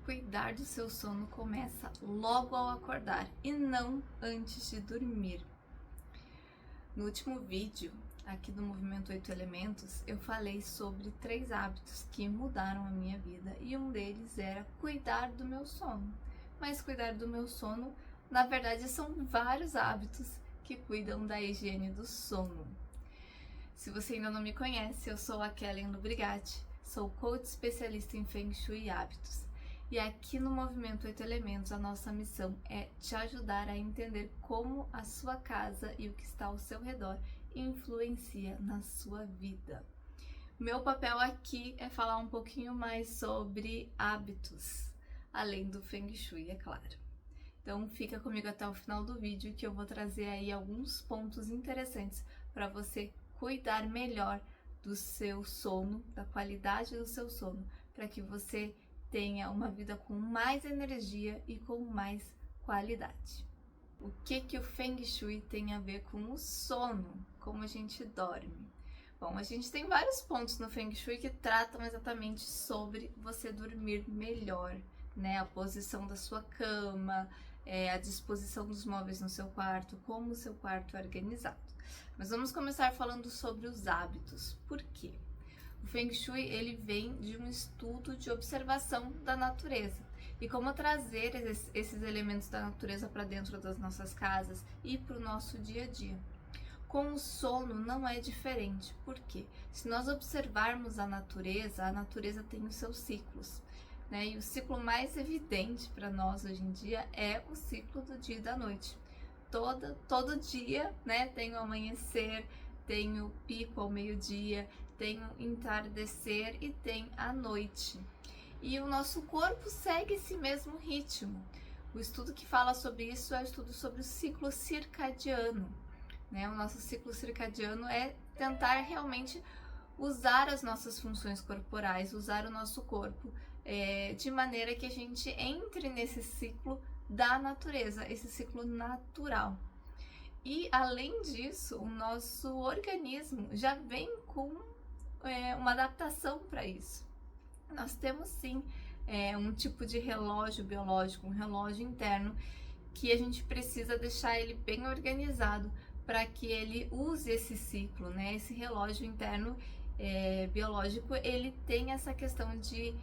Cuidar do seu sono começa logo ao acordar e não antes de dormir. No último vídeo, aqui do Movimento 8 Elementos, eu falei sobre 3 hábitos que mudaram a minha vida e um deles era cuidar do meu sono. Mas cuidar do meu sono, na verdade, são vários hábitos que cuidam da higiene do sono. Se você ainda não me conhece, eu sou a Kellen Lubrigatti, sou coach especialista em Feng Shui e hábitos. E aqui no Movimento 8 Elementos, a nossa missão é te ajudar a entender como a sua casa e o que está ao seu redor influencia na sua vida. Meu papel aqui é falar um pouquinho mais sobre hábitos, além do Feng Shui, é claro. Então fica comigo até o final do vídeo que eu vou trazer aí alguns pontos interessantes para você cuidar melhor do seu sono, da qualidade do seu sono, para que você tenha uma vida com mais energia e com mais qualidade. O que o Feng Shui tem a ver com o sono, como a gente dorme? Bom, a gente tem vários pontos no Feng Shui que tratam exatamente sobre você dormir melhor, né? A posição da sua cama, a disposição dos móveis no seu quarto, como o seu quarto é organizado. Mas vamos começar falando sobre os hábitos. Por quê? O Feng Shui, ele vem de um estudo de observação da natureza e como trazer esses elementos da natureza para dentro das nossas casas e para o nosso dia a dia. Com o sono não é diferente, porque se nós observarmos a natureza tem os seus ciclos, né? E o ciclo mais evidente para nós hoje em dia é o ciclo do dia e da noite. Todo dia, né, tem o amanhecer, tem o pico ao meio-dia, tem o entardecer e tem a noite. E o nosso corpo segue esse mesmo ritmo. O estudo que fala sobre isso é o estudo sobre o ciclo circadiano, né? O nosso ciclo circadiano é tentar realmente usar as nossas funções corporais, usar o nosso corpo de maneira que a gente entre nesse ciclo da natureza, esse ciclo natural. E além disso, o nosso organismo já vem com uma adaptação para isso. Nós temos sim um tipo de relógio biológico, um relógio interno, que a gente precisa deixar ele bem organizado para que ele use esse ciclo, né? Esse relógio interno biológico, ele tem essa questão de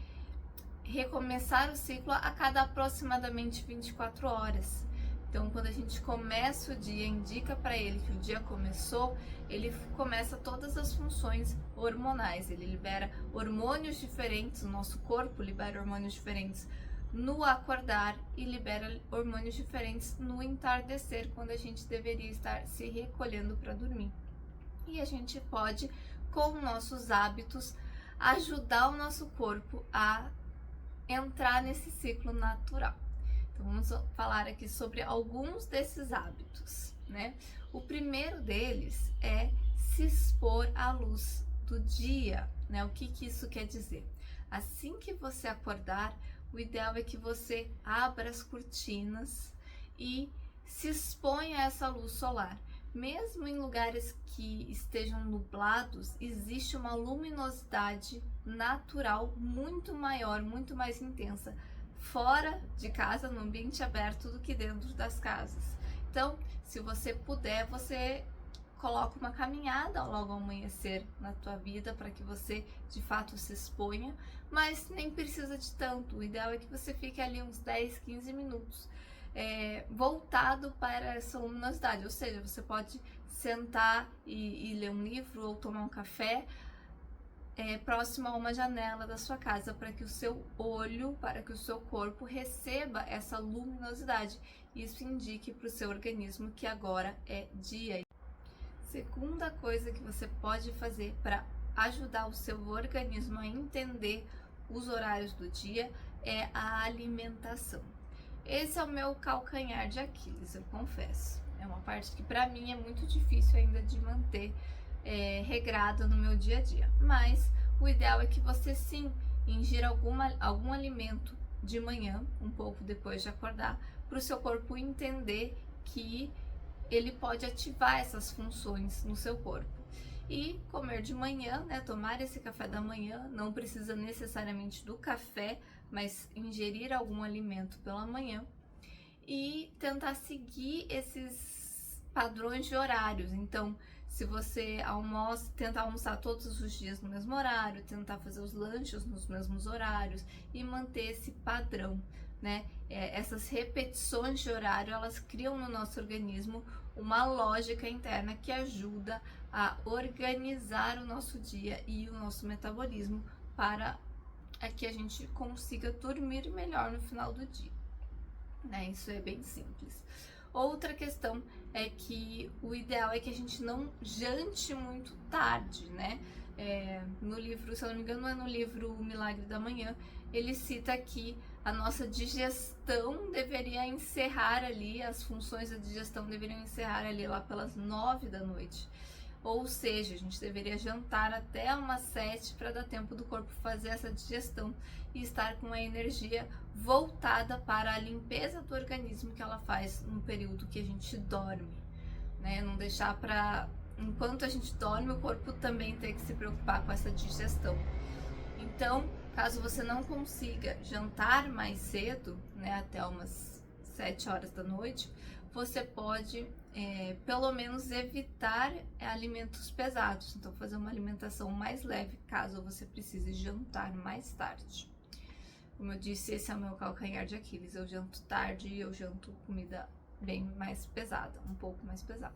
recomeçar o ciclo a cada aproximadamente 24 horas. Então, quando a gente começa o dia, indica para ele que o dia começou, ele começa todas as funções hormonais. Ele libera hormônios diferentes, o nosso corpo libera hormônios diferentes no acordar e libera hormônios diferentes no entardecer, quando a gente deveria estar se recolhendo para dormir. E a gente pode, com nossos hábitos, ajudar o nosso corpo a entrar nesse ciclo natural. Então vamos falar aqui sobre alguns desses hábitos, né? O primeiro deles é se expor à luz do dia, né? O que isso quer dizer? Assim que você acordar, o ideal é que você abra as cortinas e se exponha a essa luz solar. Mesmo em lugares que estejam nublados, existe uma luminosidade natural muito maior, muito mais intensa, fora de casa, no ambiente aberto, do que dentro das casas. Então, se você puder, você coloca uma caminhada logo ao amanhecer na tua vida para que você de fato se exponha, mas nem precisa de tanto. O ideal é que você fique ali uns 10, 15 minutos voltado para essa luminosidade, ou seja, você pode sentar e ler um livro ou tomar um café próximo a uma janela da sua casa, para que o seu olho, para que o seu corpo receba essa luminosidade. Isso indique para o seu organismo que agora é dia. Segunda coisa que você pode fazer para ajudar o seu organismo a entender os horários do dia é a alimentação. Esse é o meu calcanhar de Aquiles, eu confesso. É uma parte que para mim é muito difícil ainda de manter regrada no meu dia a dia. Mas o ideal é que você sim ingira algum alimento de manhã, um pouco depois de acordar, para o seu corpo entender que ele pode ativar essas funções no seu corpo. E comer de manhã, né, tomar esse café da manhã, não precisa necessariamente do café mas ingerir algum alimento pela manhã e tentar seguir esses padrões de horários. Então, se você almoça, tentar almoçar todos os dias no mesmo horário, tentar fazer os lanches nos mesmos horários e manter esse padrão, né? Essas repetições de horário, elas criam no nosso organismo uma lógica interna que ajuda a organizar o nosso dia e o nosso metabolismo para que a gente consiga dormir melhor no final do dia, né? Isso é bem simples. Outra questão é que o ideal é que a gente não jante muito tarde, né? No livro, se eu não me engano, é no livro O Milagre da Manhã, ele cita que a nossa digestão deveria encerrar ali, as funções da digestão deveriam encerrar ali lá pelas 9 da noite. Ou seja, a gente deveria jantar até umas 7 para dar tempo do corpo fazer essa digestão e estar com a energia voltada para a limpeza do organismo que ela faz no período que a gente dorme, né? Não deixar para enquanto a gente dorme o corpo também ter que se preocupar com essa digestão. Então, caso você não consiga jantar mais cedo, né, até umas 7 horas da noite, você pode pelo menos evitar alimentos pesados. Então, fazer uma alimentação mais leve caso você precise jantar mais tarde. Como eu disse, esse é o meu calcanhar de Aquiles. Eu janto tarde e eu janto comida bem mais pesada, um pouco mais pesada.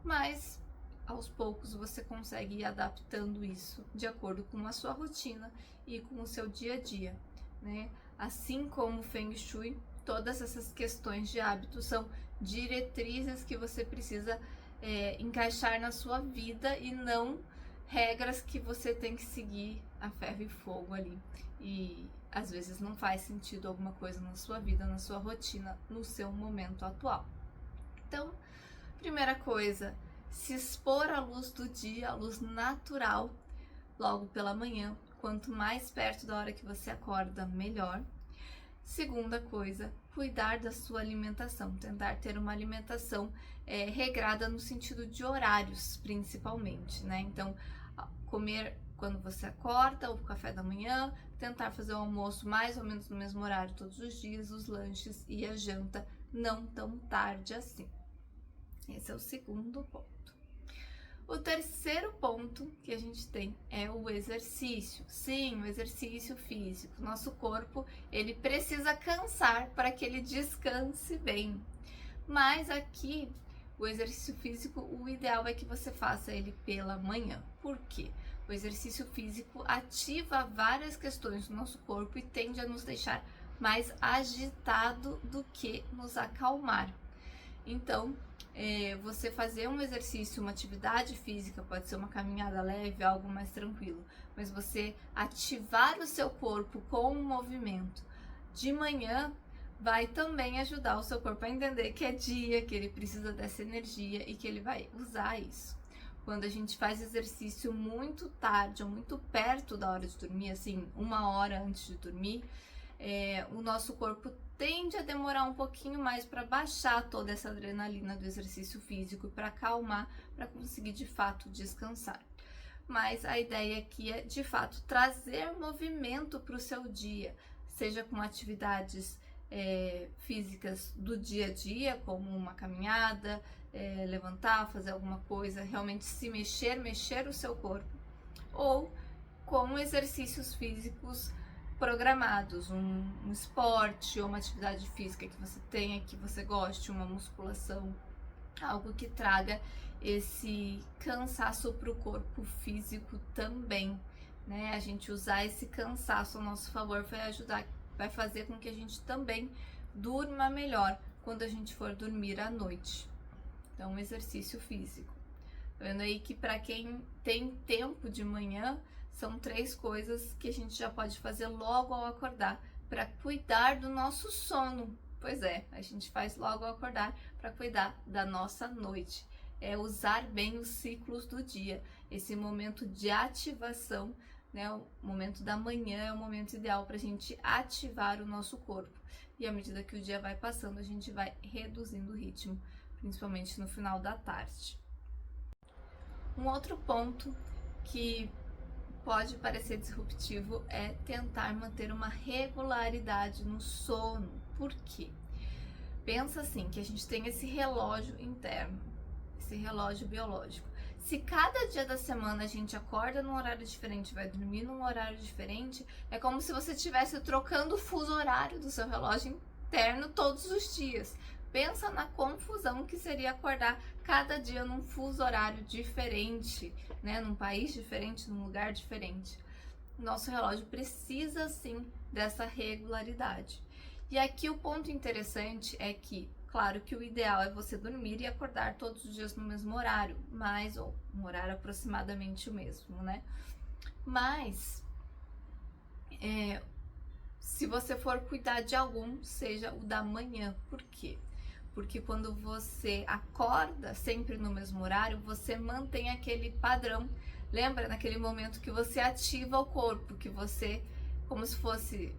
Mas aos poucos você consegue ir adaptando isso de acordo com a sua rotina e com o seu dia a dia, né? Assim como o Feng Shui, todas essas questões de hábitos são diretrizes que você precisa encaixar na sua vida e não regras que você tem que seguir a ferro e fogo ali. E às vezes não faz sentido alguma coisa na sua vida, na sua rotina, no seu momento atual. Então, primeira coisa, se expor à luz do dia, à luz natural, logo pela manhã. Quanto mais perto da hora que você acorda, melhor. Segunda coisa, cuidar da sua alimentação, tentar ter uma alimentação regrada no sentido de horários, principalmente, né? Então, comer quando você acorda, o café da manhã, tentar fazer o almoço mais ou menos no mesmo horário todos os dias, os lanches e a janta não tão tarde assim. Esse é o segundo ponto. O terceiro ponto que a gente tem é o exercício. Sim, o exercício físico. Nosso corpo, ele precisa cansar para que ele descanse bem. Mas aqui, o exercício físico, o ideal é que você faça ele pela manhã. Por quê? O exercício físico ativa várias questões do nosso corpo e tende a nos deixar mais agitado do que nos acalmar. Então, você fazer um exercício, uma atividade física, pode ser uma caminhada leve, algo mais tranquilo, mas você ativar o seu corpo com um movimento de manhã vai também ajudar o seu corpo a entender que é dia, que ele precisa dessa energia e que ele vai usar isso. Quando a gente faz exercício muito tarde ou muito perto da hora de dormir, assim, 1 hora antes de dormir, o nosso corpo tende a demorar um pouquinho mais para baixar toda essa adrenalina do exercício físico e para acalmar, para conseguir de fato descansar. Mas a ideia aqui é de fato trazer movimento para o seu dia, seja com atividades físicas do dia a dia, como uma caminhada, levantar, fazer alguma coisa, realmente se mexer o seu corpo, ou com exercícios físicos programados, um esporte ou uma atividade física que você tenha, que você goste, uma musculação, algo que traga esse cansaço para o corpo físico também, né? A gente usar esse cansaço a nosso favor vai fazer com que a gente também durma melhor quando a gente for dormir à noite. Então, exercício físico. Tá vendo aí que para quem tem tempo de manhã, são 3 coisas que a gente já pode fazer logo ao acordar para cuidar do nosso sono. Pois é, a gente faz logo ao acordar para cuidar da nossa noite. É usar bem os ciclos do dia. Esse momento de ativação, né, o momento da manhã é o momento ideal para a gente ativar o nosso corpo. E à medida que o dia vai passando, a gente vai reduzindo o ritmo, principalmente no final da tarde. Um outro ponto que pode parecer disruptivo é tentar manter uma regularidade no sono. Por quê? Pensa assim, que a gente tem esse relógio interno, esse relógio biológico. Se cada dia da semana a gente acorda num horário diferente, vai dormir num horário diferente, é como se você estivesse trocando o fuso horário do seu relógio interno todos os dias. Pensa na confusão que seria acordar cada dia num fuso horário diferente, né? Num país diferente, num lugar diferente. Nosso relógio precisa sim dessa regularidade. E aqui o ponto interessante é que, claro que o ideal é você dormir e acordar todos os dias no mesmo horário, ou um horário aproximadamente o mesmo, né? Mas se você for cuidar de algum, seja o da manhã. Por quê? Porque quando você acorda sempre no mesmo horário, você mantém aquele padrão. Lembra naquele momento que você ativa o corpo, que você, como se fosse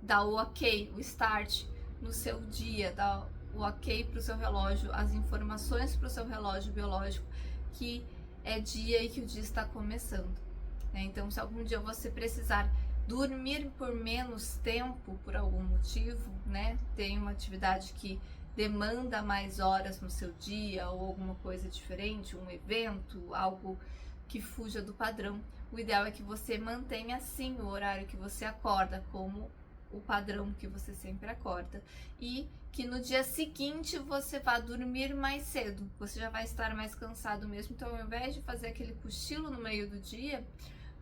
dar o ok, o start no seu dia, dar o ok para o seu relógio, as informações para o seu relógio biológico que é dia e que o dia está começando. Então, se algum dia você precisar dormir por menos tempo por algum motivo, né? Tem uma atividade que demanda mais horas no seu dia ou alguma coisa diferente, um evento, algo que fuja do padrão. O ideal é que você mantenha sim o horário que você acorda como o padrão que você sempre acorda e que no dia seguinte você vá dormir mais cedo. Você já vai estar mais cansado mesmo, então ao invés de fazer aquele cochilo no meio do dia,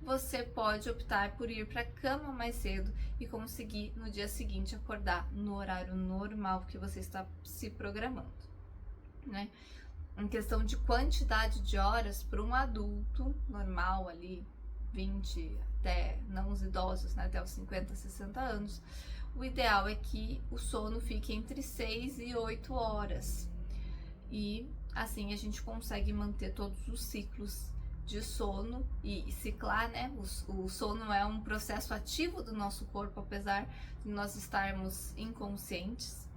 você pode optar por ir para a cama mais cedo e conseguir no dia seguinte acordar no horário normal que você está se programando, né? Em questão de quantidade de horas, para um adulto normal ali, 20 até, não os idosos, né, até os 50, 60 anos, o ideal é que o sono fique entre 6 e 8 horas. E assim a gente consegue manter todos os ciclos de sono e ciclar, né? O sono é um processo ativo do nosso corpo, apesar de nós estarmos inconscientes,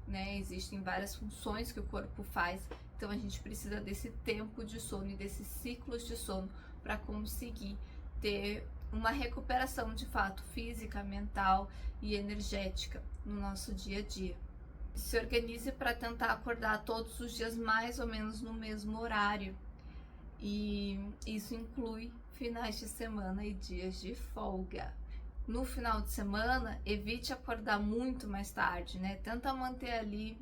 né? Existem várias funções que o corpo faz, então a gente precisa desse tempo de sono e desses ciclos de sono para conseguir ter uma recuperação de fato física, mental e energética no nosso dia a dia. Se organize para tentar acordar todos os dias mais ou menos no mesmo horário. E isso inclui finais de semana e dias de folga. No final de semana, evite acordar muito mais tarde, né? Tenta manter ali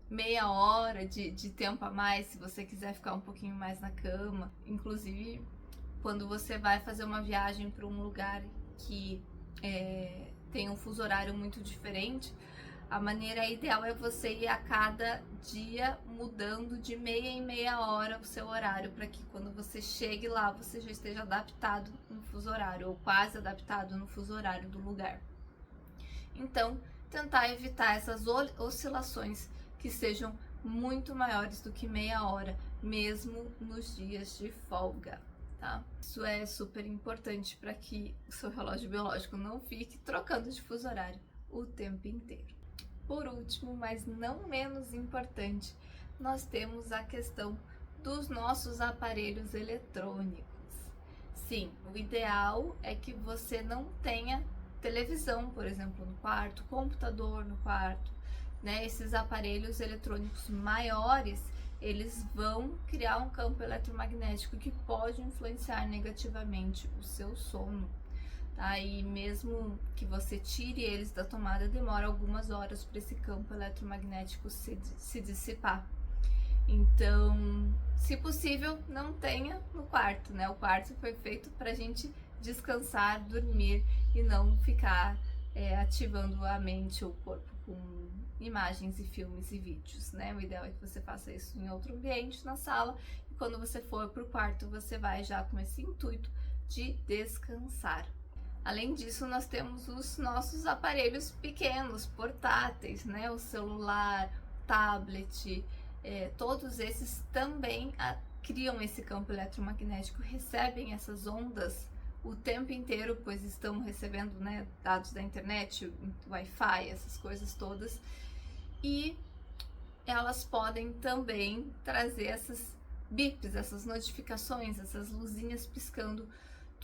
meia hora de tempo a mais, se você quiser ficar um pouquinho mais na cama. Inclusive, quando você vai fazer uma viagem para um lugar que tem um fuso horário muito diferente, a maneira ideal é você ir a cada dia mudando de meia em meia hora o seu horário, para que quando você chegue lá, você já esteja adaptado no fuso horário, ou quase adaptado no fuso horário do lugar. Então, tentar evitar essas oscilações que sejam muito maiores do que meia hora, mesmo nos dias de folga, tá? Isso é super importante para que o seu relógio biológico não fique trocando de fuso horário o tempo inteiro. Por último, mas não menos importante, nós temos a questão dos nossos aparelhos eletrônicos. Sim, o ideal é que você não tenha televisão, por exemplo, no quarto, computador no quarto, né? Esses aparelhos eletrônicos maiores, eles vão criar um campo eletromagnético que pode influenciar negativamente o seu sono. Aí mesmo que você tire eles da tomada, demora algumas horas para esse campo eletromagnético se dissipar. Então, se possível, não tenha no quarto, né? O quarto foi feito para a gente descansar, dormir e não ficar ativando a mente ou o corpo com imagens e filmes e vídeos, né? O ideal é que você faça isso em outro ambiente, na sala, e quando você for para o quarto, você vai já com esse intuito de descansar. Além disso, nós temos os nossos aparelhos pequenos, portáteis, né? O celular, o tablet, todos esses também criam esse campo eletromagnético, recebem essas ondas o tempo inteiro, pois estão recebendo, né, dados da internet, Wi-Fi, essas coisas todas. E elas podem também trazer essas bips, essas notificações, essas luzinhas piscando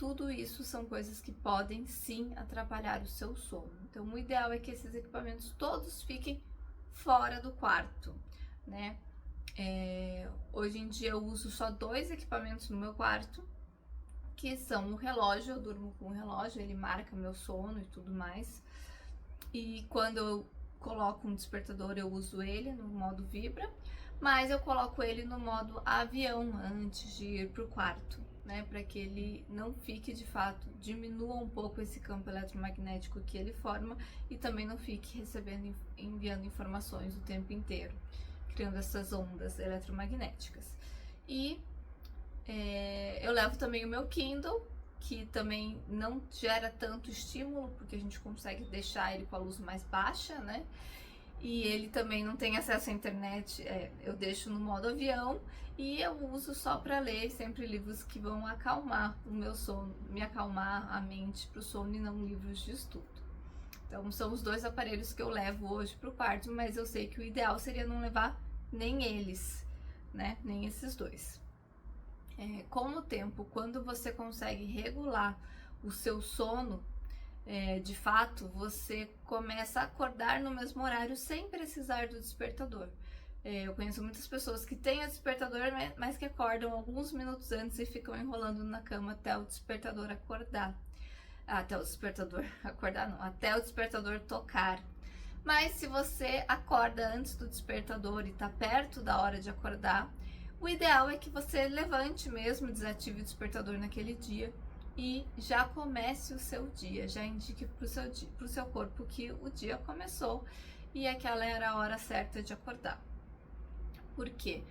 tudo isso são coisas que podem sim atrapalhar o seu sono. Então, o ideal é que esses equipamentos todos fiquem fora do quarto, né? Hoje em dia eu uso só 2 equipamentos no meu quarto, que são o relógio. Eu durmo com o relógio, ele marca meu sono e tudo mais. E quando eu coloco um despertador, eu uso ele no modo vibra, mas eu coloco ele no modo avião antes de ir pro quarto, né, para que ele não fique, de fato, diminua um pouco esse campo eletromagnético que ele forma e também não fique recebendo, enviando informações o tempo inteiro, criando essas ondas eletromagnéticas. E eu levo também o meu Kindle, que também não gera tanto estímulo, porque a gente consegue deixar ele com a luz mais baixa, né? E ele também não tem acesso à internet, eu deixo no modo avião e eu uso só para ler sempre livros que vão acalmar o meu sono, me acalmar a mente para o sono e não livros de estudo. Então são os 2 aparelhos que eu levo hoje para o quarto, mas eu sei que o ideal seria não levar nem eles, né? Nem esses 2. Com o tempo, quando você consegue regular o seu sono, de fato, você começa a acordar no mesmo horário sem precisar do despertador. Eu conheço muitas pessoas que têm o despertador, mas que acordam alguns minutos antes e ficam enrolando na cama até o despertador acordar. Até o despertador acordar não, até o despertador tocar. Mas se você acorda antes do despertador e está perto da hora de acordar, o ideal é que você levante mesmo, desative o despertador naquele dia e já comece o seu dia, já indique para o seu corpo que o dia começou e aquela era a hora certa de acordar. Por quê?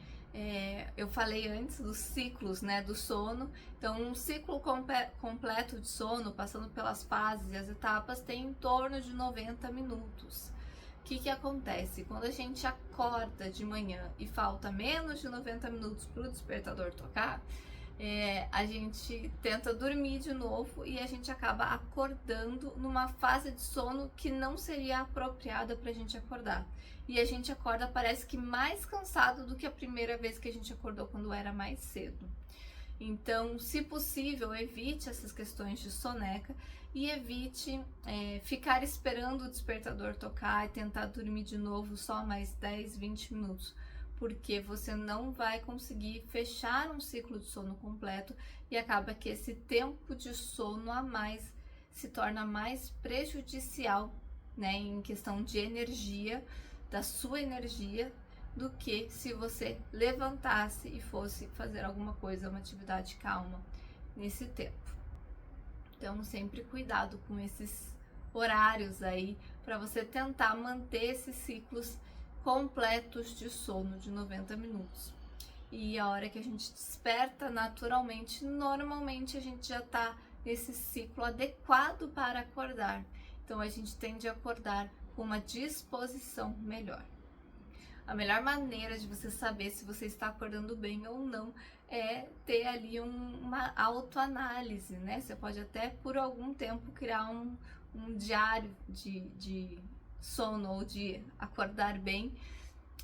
Eu falei antes dos ciclos, né, do sono. Então, um ciclo completo de sono, passando pelas fases e as etapas, tem em torno de 90 minutos. O que acontece? Quando a gente acorda de manhã e falta menos de 90 minutos para o despertador tocar, a gente tenta dormir de novo e a gente acaba acordando numa fase de sono que não seria apropriada para a gente acordar. E a gente acorda, parece que mais cansado do que a primeira vez que a gente acordou quando era mais cedo. Então, se possível, evite essas questões de soneca e evite ficar esperando o despertador tocar e tentar dormir de novo só mais 10, 20 minutos, porque você não vai conseguir fechar um ciclo de sono completo e acaba que esse tempo de sono a mais se torna mais prejudicial, né, em questão de energia, da sua energia, do que se você levantasse e fosse fazer alguma coisa, uma atividade calma nesse tempo. Então, sempre cuidado com esses horários aí para você tentar manter esses ciclos completos de sono de 90 minutos. E a hora que a gente desperta naturalmente, normalmente a gente já está nesse ciclo adequado para acordar. Então, a gente tende a acordar com uma disposição melhor. A melhor maneira de você saber se você está acordando bem ou não é ter ali uma autoanálise, né? Você pode até por algum tempo criar um diário de sono ou de acordar bem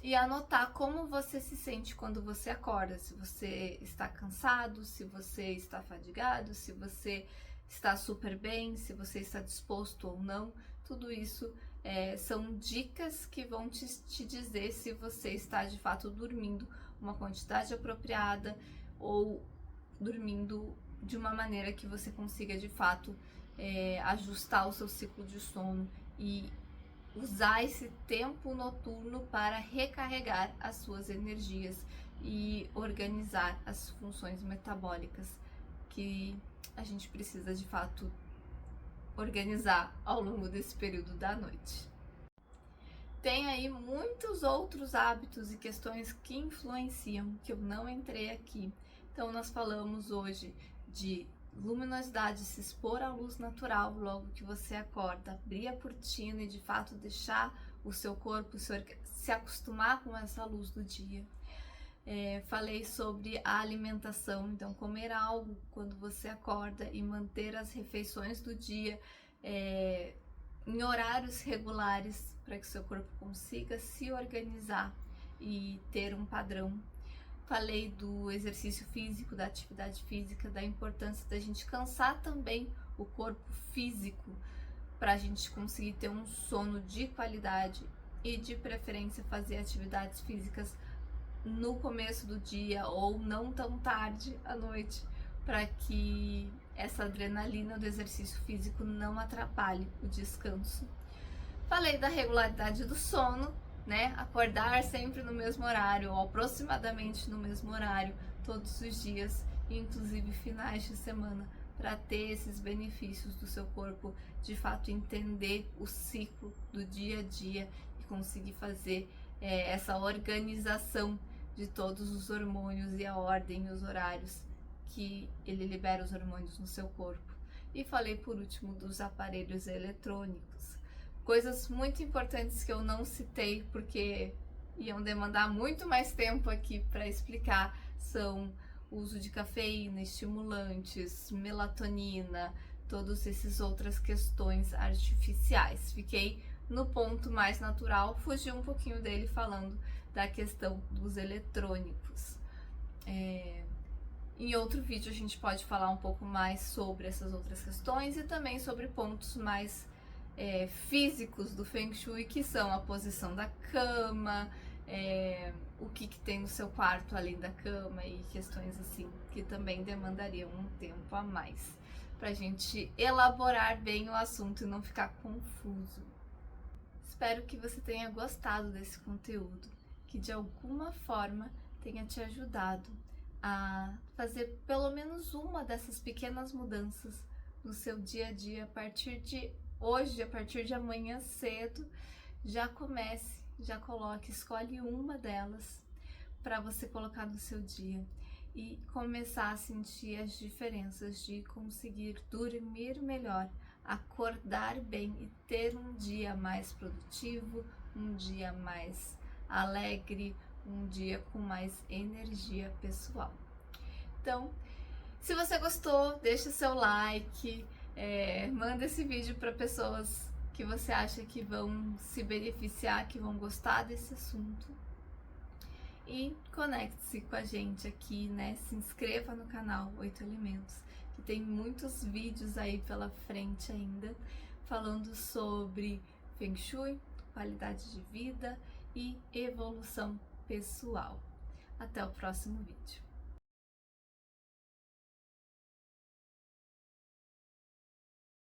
e anotar como você se sente quando você acorda, se você está cansado, se você está fadigado, se você está super bem, se você está disposto ou não. Tudo isso são dicas que vão te dizer se você está de fato dormindo uma quantidade apropriada ou dormindo de uma maneira que você consiga de fato ajustar o seu ciclo de sono e usar esse tempo noturno para recarregar as suas energias e organizar as funções metabólicas que a gente precisa de fato organizar ao longo desse período da noite. Tem aí muitos outros hábitos e questões que influenciam, que eu não entrei aqui. Então nós falamos hoje de luminosidade, se expor à luz natural logo que você acorda, abrir a cortina e de fato deixar o seu corpo se acostumar com essa luz do dia. Falei sobre a alimentação, então comer algo quando você acorda e manter as refeições do dia em horários regulares para que seu corpo consiga se organizar e ter um padrão. falei do exercício físico, da atividade física, da importância da gente cansar também o corpo físico para a gente conseguir ter um sono de qualidade e de preferência fazer atividades físicas no começo do dia ou não tão tarde à noite, para que essa adrenalina do exercício físico não atrapalhe o descanso. Falei da regularidade do sono, né? Acordar sempre no mesmo horário ou aproximadamente no mesmo horário todos os dias, inclusive finais de semana, para ter esses benefícios do seu corpo, de fato entender o ciclo do dia a dia e conseguir fazer essa organização de todos os hormônios e a ordem e os horários que ele libera os hormônios no seu corpo. E falei por último dos aparelhos eletrônicos. Coisas muito importantes que eu não citei porque iam demandar muito mais tempo aqui para explicar são o uso de cafeína, estimulantes, melatonina, todas essas outras questões artificiais. Fiquei no ponto mais natural, fugi um pouquinho dele falando da questão dos eletrônicos. Em outro vídeo a gente pode falar um pouco mais sobre essas outras questões e também sobre pontos mais físicos do Feng Shui, que são a posição da cama, o que tem no seu quarto além da cama e questões assim que também demandariam um tempo a mais pra gente elaborar bem o assunto e não ficar confuso. Espero que você tenha gostado desse conteúdo, que de alguma forma tenha te ajudado a fazer pelo menos uma dessas pequenas mudanças no seu dia a dia a partir de hoje, a partir de amanhã cedo. Já comece, já coloque, escolhe uma delas para você colocar no seu dia e começar a sentir as diferenças de conseguir dormir melhor, acordar bem e ter um dia mais produtivo, um dia mais alegre, um dia com mais energia pessoal. Então, se você gostou, deixa o seu like, manda esse vídeo para pessoas que você acha que vão se beneficiar, que vão gostar desse assunto. E conecte-se com a gente aqui, né? Se inscreva no canal 8 Elementos, que tem muitos vídeos aí pela frente ainda, falando sobre Feng Shui, qualidade de vida e evolução pessoal. Até o próximo vídeo.